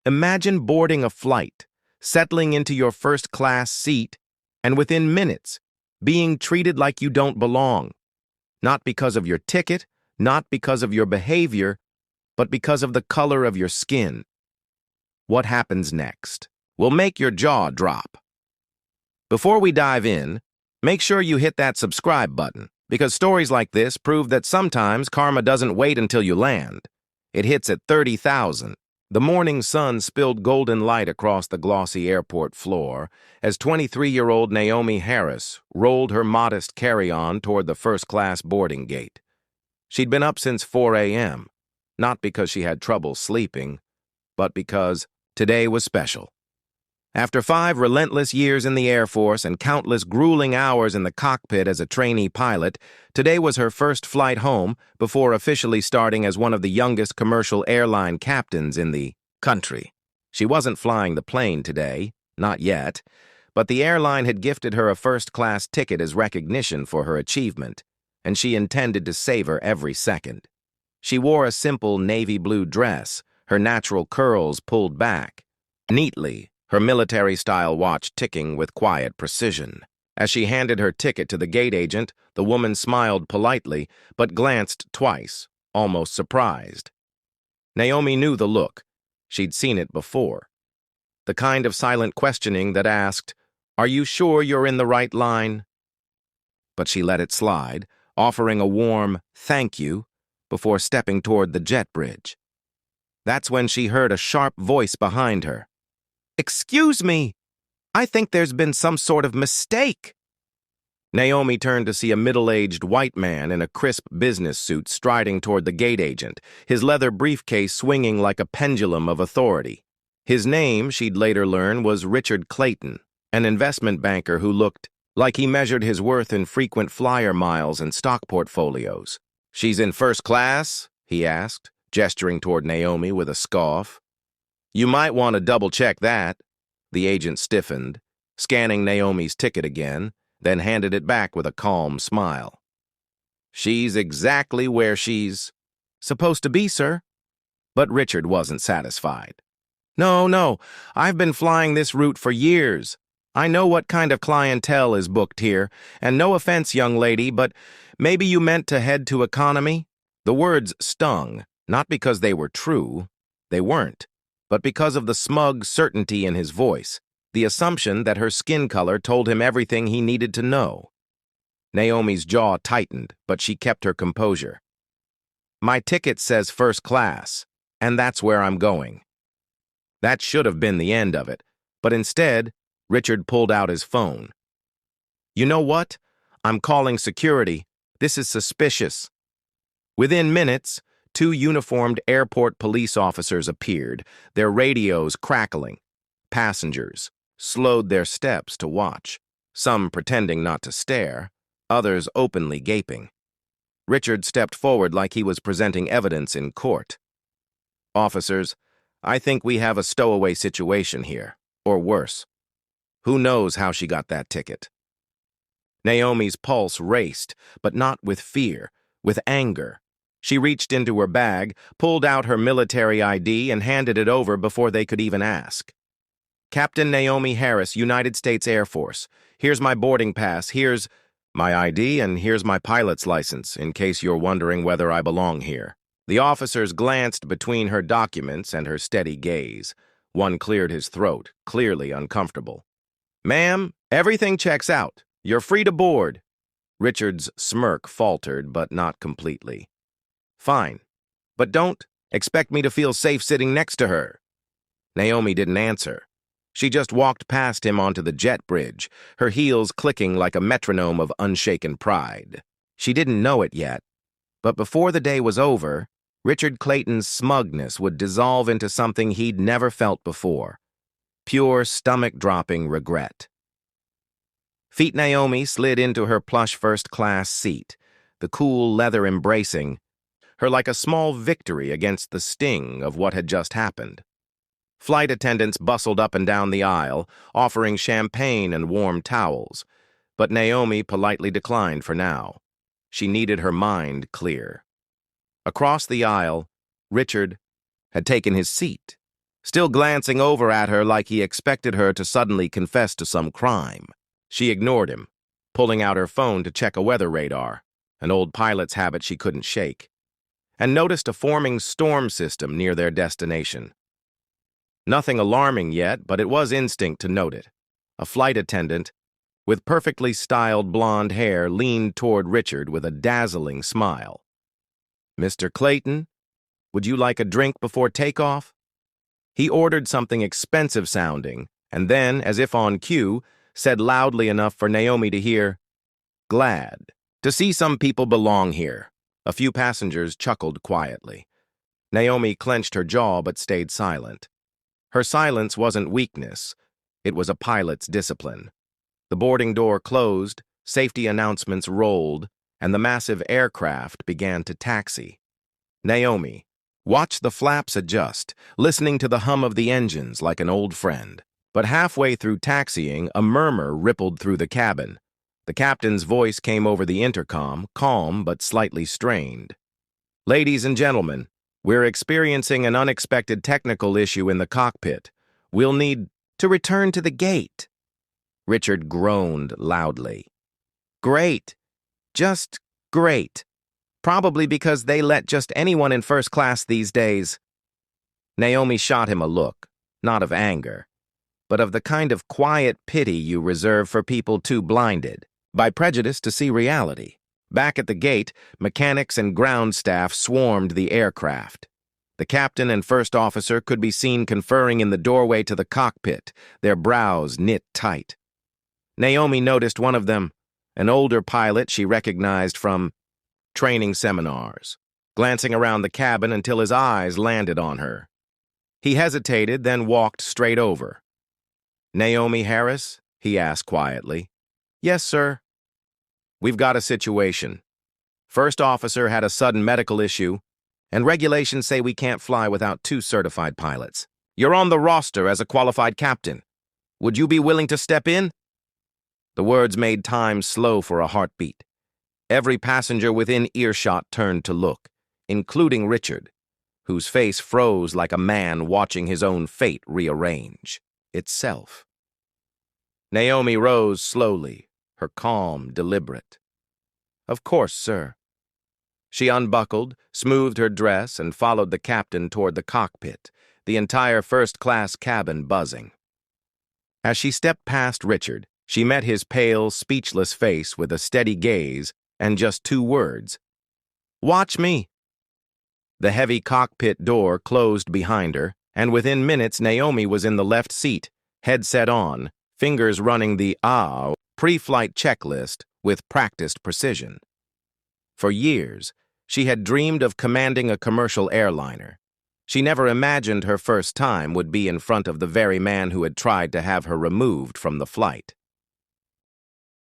Imagine boarding a flight, settling into your first-class seat, and within minutes, being treated like you don't belong. Not because of your ticket, not because of your behavior, but because of the color of your skin. What happens next will make your jaw drop. Before we dive in, make sure you hit that subscribe button, because stories like this prove that sometimes karma doesn't wait until you land. It hits at 30,000. The morning sun spilled golden light across the glossy airport floor as 23-year-old Naomi Harris rolled her modest carry-on toward the first-class boarding gate. She'd been up since 4 a.m., not because she had trouble sleeping, but because today was special. After 5 relentless years in the Air Force and countless grueling hours in the cockpit as a trainee pilot, today was her first flight home before officially starting as one of the youngest commercial airline captains in the country. She wasn't flying the plane today, not yet, but the airline had gifted her a first-class ticket as recognition for her achievement, and she intended to savor every second. She wore a simple navy blue dress, her natural curls pulled back neatly, her military-style watch ticking with quiet precision. As she handed her ticket to the gate agent, the woman smiled politely, but glanced twice, almost surprised. Naomi knew the look. She'd seen it before. The kind of silent questioning that asked, "Are you sure you're in the right line?" But she let it slide, offering a warm "thank you" before stepping toward the jet bridge. That's when she heard a sharp voice behind her. "Excuse me, I think there's been some sort of mistake." Naomi turned to see a middle-aged white man in a crisp business suit striding toward the gate agent, his leather briefcase swinging like a pendulum of authority. His name, she'd later learn, was Richard Clayton, an investment banker who looked like he measured his worth in frequent flyer miles and stock portfolios. "She's in first class?" he asked, gesturing toward Naomi with a scoff. "You might want to double-check that." The agent stiffened, scanning Naomi's ticket again, then handed it back with a calm smile. "She's exactly where she's supposed to be, sir." But Richard wasn't satisfied. No, I've been flying this route for years. I know what kind of clientele is booked here, and no offense, young lady, but maybe you meant to head to economy?" The words stung, not because they were true. They weren't. But because of the smug certainty in his voice, the assumption that her skin color told him everything he needed to know. Naomi's jaw tightened, but she kept her composure. "My ticket says first class, and that's where I'm going." That should have been the end of it, but instead, Richard pulled out his phone. "You know what? I'm calling security. This is suspicious." Within minutes, 2 uniformed airport police officers appeared, their radios crackling. Passengers slowed their steps to watch, some pretending not to stare, others openly gaping. Richard stepped forward like he was presenting evidence in court. "Officers, I think we have a stowaway situation here, or worse. Who knows how she got that ticket?" Naomi's pulse raced, but not with fear, with anger. She reached into her bag, pulled out her military ID, and handed it over before they could even ask. "Captain Naomi Harris, United States Air Force. Here's my boarding pass, here's my ID, and here's my pilot's license, in case you're wondering whether I belong here." The officers glanced between her documents and her steady gaze. One cleared his throat, clearly uncomfortable. "Ma'am, everything checks out. You're free to board." Richard's smirk faltered, but not completely. "Fine, but don't expect me to feel safe sitting next to her." Naomi didn't answer. She just walked past him onto the jet bridge, her heels clicking like a metronome of unshaken pride. She didn't know it yet, but before the day was over, Richard Clayton's smugness would dissolve into something he'd never felt before. Pure stomach-dropping regret. Feet Naomi slid into her plush first-class seat, the cool leather embracing her like a small victory against the sting of what had just happened. Flight attendants bustled up and down the aisle, offering champagne and warm towels, but Naomi politely declined for now. She needed her mind clear. Across the aisle, Richard had taken his seat, still glancing over at her like he expected her to suddenly confess to some crime. She ignored him, pulling out her phone to check a weather radar, an old pilot's habit she couldn't shake, and noticed a forming storm system near their destination. Nothing alarming yet, but it was instinct to note it. A flight attendant, with perfectly styled blonde hair, leaned toward Richard with a dazzling smile. "Mr. Clayton, would you like a drink before takeoff?" He ordered something expensive sounding, and then, as if on cue, said loudly enough for Naomi to hear, "Glad to see some people belong here." A few passengers chuckled quietly. Naomi clenched her jaw but stayed silent. Her silence wasn't weakness. It was a pilot's discipline. The boarding door closed, safety announcements rolled, and the massive aircraft began to taxi. Naomi watched the flaps adjust, listening to the hum of the engines like an old friend. But halfway through taxiing, a murmur rippled through the cabin. The captain's voice came over the intercom, calm but slightly strained. "Ladies and gentlemen, we're experiencing an unexpected technical issue in the cockpit. We'll need to return to the gate." Richard groaned loudly. "Great. Just great. Probably because they let just anyone in first class these days." Naomi shot him a look, not of anger, but of the kind of quiet pity you reserve for people too blinded by prejudice to see reality. Back at the gate, mechanics and ground staff swarmed the aircraft. The captain and first officer could be seen conferring in the doorway to the cockpit, their brows knit tight. Naomi noticed one of them, an older pilot she recognized from training seminars, glancing around the cabin until his eyes landed on her. He hesitated, then walked straight over. "Naomi Harris?" he asked quietly. "Yes, sir." "We've got a situation. First officer had a sudden medical issue, and regulations say we can't fly without 2 certified pilots. You're on the roster as a qualified captain. Would you be willing to step in?" The words made time slow for a heartbeat. Every passenger within earshot turned to look, including Richard, whose face froze like a man watching his own fate rearrange itself. Naomi rose slowly, her calm deliberate. "Of course, sir." She unbuckled, smoothed her dress, and followed the captain toward the cockpit, the entire first-class cabin buzzing. As she stepped past Richard, she met his pale, speechless face with a steady gaze and just 2 words. "Watch me." The heavy cockpit door closed behind her, and within minutes Naomi was in the left seat, headset on, fingers running the pre-flight checklist with practiced precision. For years, she had dreamed of commanding a commercial airliner. She never imagined her first time would be in front of the very man who had tried to have her removed from the flight.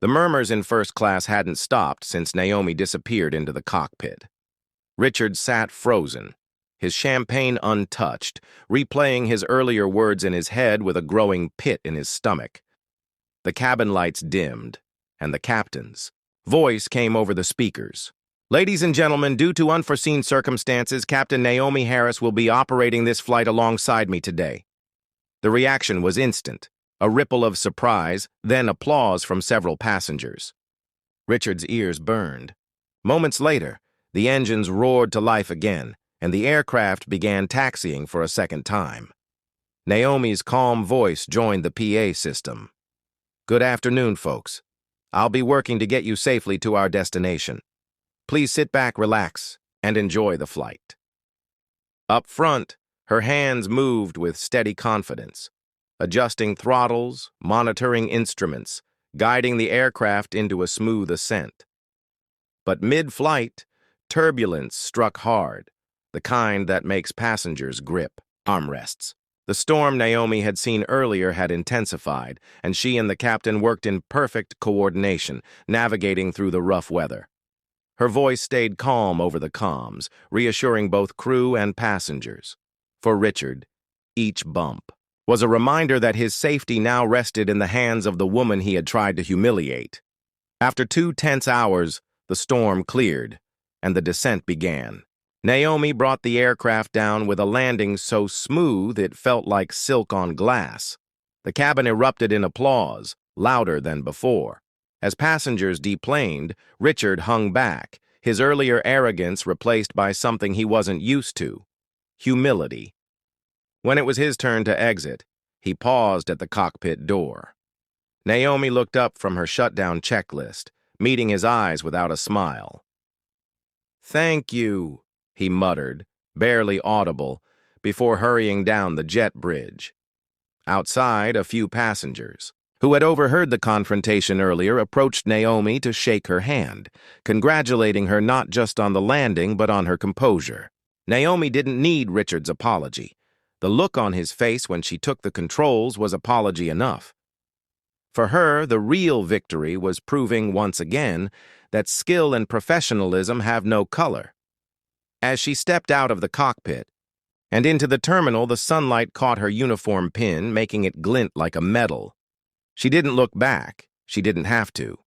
The murmurs in first class hadn't stopped since Naomi disappeared into the cockpit. Richard sat frozen, his champagne untouched, replaying his earlier words in his head with a growing pit in his stomach. The cabin lights dimmed, and the captain's voice came over the speakers. "Ladies and gentlemen, due to unforeseen circumstances, Captain Naomi Harris will be operating this flight alongside me today." The reaction was instant, a ripple of surprise, then applause from several passengers. Richard's ears burned. Moments later, the engines roared to life again, and the aircraft began taxiing for a second time. Naomi's calm voice joined the PA system. "Good afternoon, folks. I'll be working to get you safely to our destination. Please sit back, relax, and enjoy the flight." Up front, her hands moved with steady confidence, adjusting throttles, monitoring instruments, guiding the aircraft into a smooth ascent. But mid-flight, turbulence struck hard, the kind that makes passengers grip armrests. The storm Naomi had seen earlier had intensified, and she and the captain worked in perfect coordination, navigating through the rough weather. Her voice stayed calm over the comms, reassuring both crew and passengers. For Richard, each bump was a reminder that his safety now rested in the hands of the woman he had tried to humiliate. After 2 tense hours, the storm cleared, and the descent began. Naomi brought the aircraft down with a landing so smooth it felt like silk on glass. The cabin erupted in applause, louder than before. As passengers deplaned, Richard hung back, his earlier arrogance replaced by something he wasn't used to: humility. When it was his turn to exit, he paused at the cockpit door. Naomi looked up from her shutdown checklist, meeting his eyes without a smile. "Thank you," he muttered, barely audible, before hurrying down the jet bridge. Outside, a few passengers, who had overheard the confrontation earlier, approached Naomi to shake her hand, congratulating her not just on the landing but on her composure. Naomi didn't need Richard's apology. The look on his face when she took the controls was apology enough. For her, the real victory was proving once again that skill and professionalism have no color. As she stepped out of the cockpit and into the terminal, the sunlight caught her uniform pin, making it glint like a medal. She didn't look back. She didn't have to.